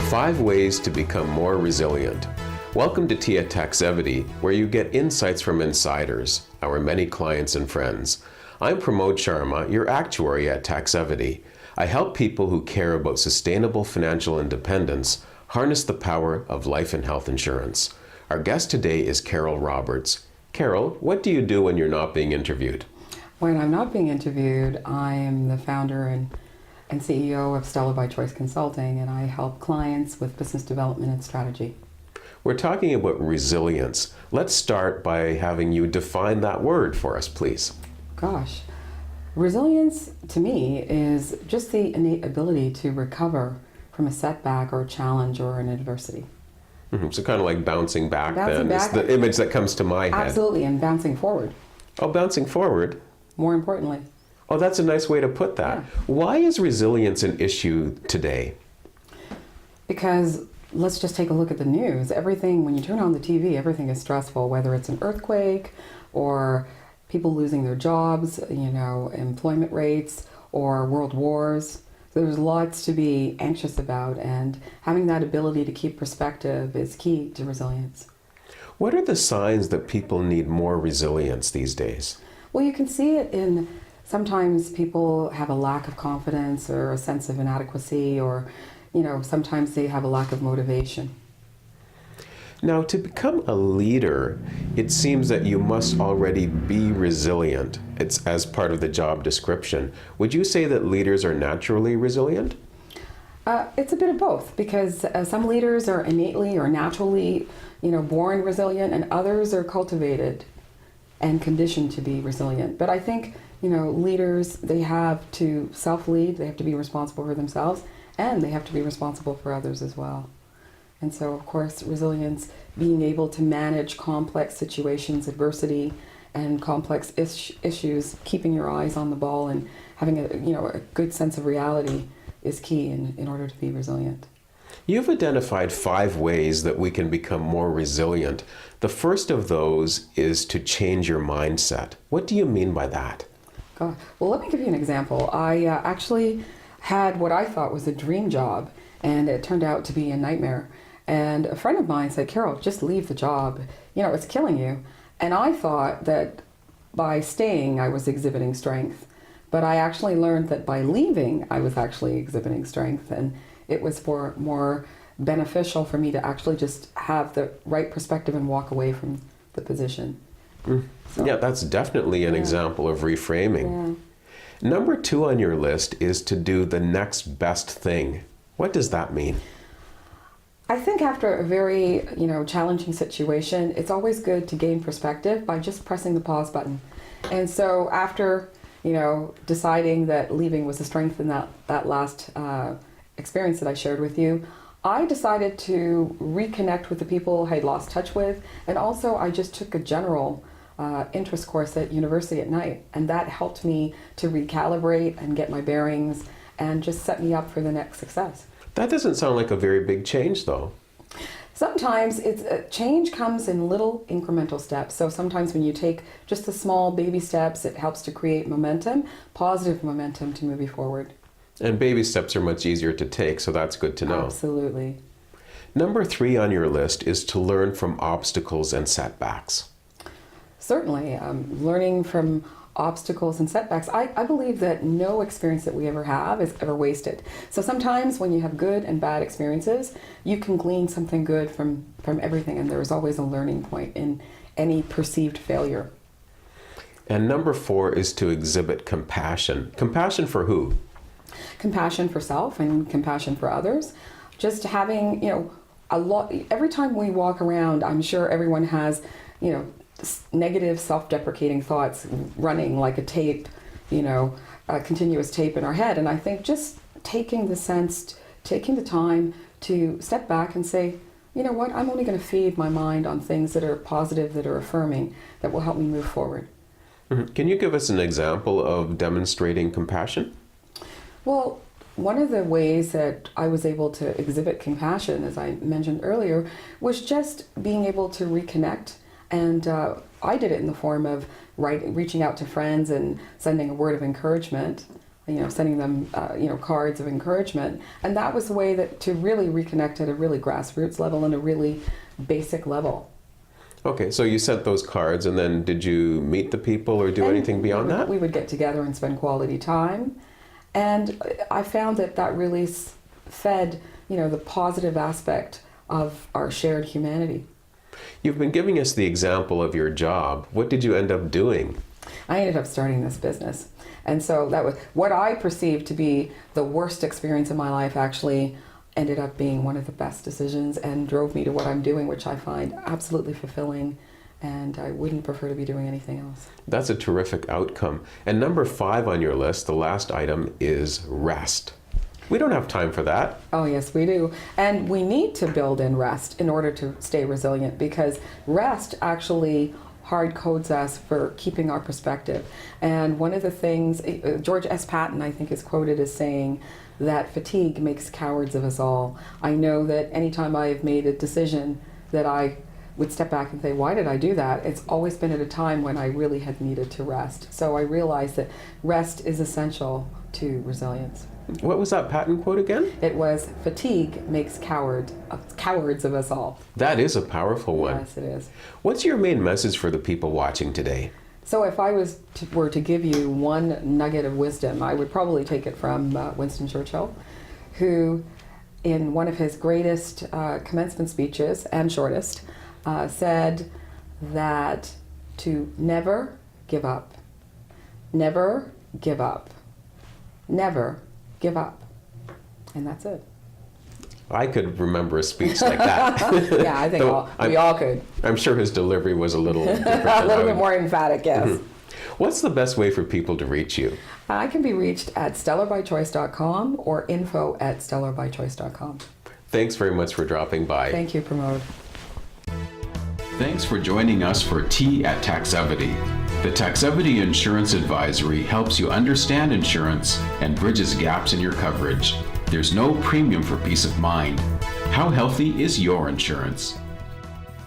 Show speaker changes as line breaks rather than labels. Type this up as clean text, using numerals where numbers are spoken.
5 ways to become more resilient. Welcome to Taxevity, where you get insights from insiders, our many clients and friends. I'm Pramod Sharma, your actuary at Taxevity. I help people who care about sustainable financial independence harness the power of life and health insurance. Our guest today is Carol Roberts. Carol, what do you do when you're not being interviewed?
When I'm not being interviewed, I am the founder and CEO of Stella by Choice Consulting, and I help clients with business development and strategy.
We're talking about resilience. Let's start by having you define that word for us, please.
Gosh, resilience to me is just the innate ability to recover from a setback or a challenge or an adversity.
So kind of like bouncing back
Bouncing
is the image that comes to my head.
Absolutely, and bouncing forward.
Oh, bouncing forward?
More importantly.
Oh, that's a nice way to put that.
Yeah.
Why is resilience an issue today?
Because let's just take a look at the news. Everything, when you turn on the TV, everything is stressful, whether it's an earthquake or people losing their jobs, employment rates or world wars. So there's lots to be anxious about, and having that ability to keep perspective is key to resilience.
What are the signs that people need more resilience these days?
Well, you can see it in sometimes people have a lack of confidence or a sense of inadequacy, or sometimes they have a lack of motivation.
Now, to become a leader, it seems that you must already be resilient. It's as part of the job description. Would you say that leaders are naturally resilient?
It's a bit of both, because some leaders are innately or naturally, born resilient, and others are cultivated and conditioned to be resilient. But I think, leaders, they have to self-lead, they have to be responsible for themselves, and they have to be responsible for others as well. And so, of course, resilience, being able to manage complex situations, adversity, and complex issues, keeping your eyes on the ball and having a good sense of reality is key in order to be resilient.
You've identified 5 ways that we can become more resilient. The first of those is to change your mindset. What do you mean by that?
God. Well, let me give you an example. I actually had what I thought was a dream job, and it turned out to be a nightmare. And a friend of mine said, "Carol, just leave the job. It's killing you." And I thought that by staying, I was exhibiting strength. But I actually learned that by leaving, I was actually exhibiting strength. And it was more beneficial for me to actually just have the right perspective and walk away from the position. So,
yeah, that's definitely an example of reframing.
Yeah.
Number 2 on your list is to do the next best thing. What does that mean?
I think after a very, challenging situation, it's always good to gain perspective by just pressing the pause button. And so after, deciding that leaving was a strength in that last experience that I shared with you, I decided to reconnect with the people I had lost touch with, and also I just took a general interest course at university at night, and that helped me to recalibrate and get my bearings and just set me up for the next success.
That doesn't sound like a very big change, though.
Sometimes change comes in little incremental steps. So sometimes when you take just the small baby steps, it helps to create momentum, positive momentum to move you forward.
And baby steps are much easier to take, so that's good to know.
Absolutely.
Number 3 on your list is to learn from obstacles and setbacks.
Certainly. Learning from obstacles and setbacks. I believe that no experience that we ever have is ever wasted. So sometimes when you have good and bad experiences, you can glean something good from everything, and there is always a learning point in any perceived failure.
And number 4 is to exhibit compassion. Compassion for who?
Compassion for self and compassion for others. Just having, a lot, every time we walk around, I'm sure everyone has, negative self-deprecating thoughts running like a tape, a continuous tape in our head. And I think just taking the time to step back and say, you know what, I'm only going to feed my mind on things that are positive, that are affirming, that will help me move forward.
Can you give us an example of demonstrating compassion? Well,
one of the ways that I was able to exhibit compassion, as I mentioned earlier, was just being able to reconnect. And I did it in the form of reaching out to friends and sending a word of encouragement. sending them, cards of encouragement. And that was the way that to really reconnect at a really grassroots level and a really basic level.
Okay, so you sent those cards, and then did you meet the people or do anything beyond that?
We would get together and spend quality time. And I found that really fed, the positive aspect of our shared humanity.
You've been giving us the example of your job. What did you end up doing?
I ended up starting this business. And so that was what I perceived to be the worst experience in my life, actually ended up being one of the best decisions and drove me to what I'm doing, which I find absolutely fulfilling, and I wouldn't prefer to be doing anything else.
That's a terrific outcome. And number 5 on your list, the last item, is rest. We don't have time for that.
Oh yes, we do. And we need to build in rest in order to stay resilient, because rest actually hard codes us for keeping our perspective. And one of the things, George S. Patton, I think, is quoted as saying that fatigue makes cowards of us all. I know that anytime I've made a decision that I would step back and say, why did I do that? It's always been at a time when I really had needed to rest. So I realized that rest is essential to resilience.
What was that Patton quote again?
It was, fatigue makes cowards of us all.
That is a powerful one.
Yes, it is.
What's your main message for the people watching today?
So if I were to give you one nugget of wisdom, I would probably take it from Winston Churchill, who in one of his greatest commencement speeches and shortest said that to never give up, never give up, never give up. And that's it.
I could remember a speech like that.
Yeah, I think we all could.
I'm sure his delivery was a little different.
A little bit more emphatic, yes.
Mm-hmm. What's the best way for people to reach you?
I can be reached at stellarbychoice.com or info@stellarbychoice.com.
Thanks very much for dropping by.
Thank you, Pramod.
Thanks for joining us for Tea at Taxevity. The Taxevity Insurance Advisory helps you understand insurance and bridges gaps in your coverage. There's no premium for peace of mind. How healthy is your insurance?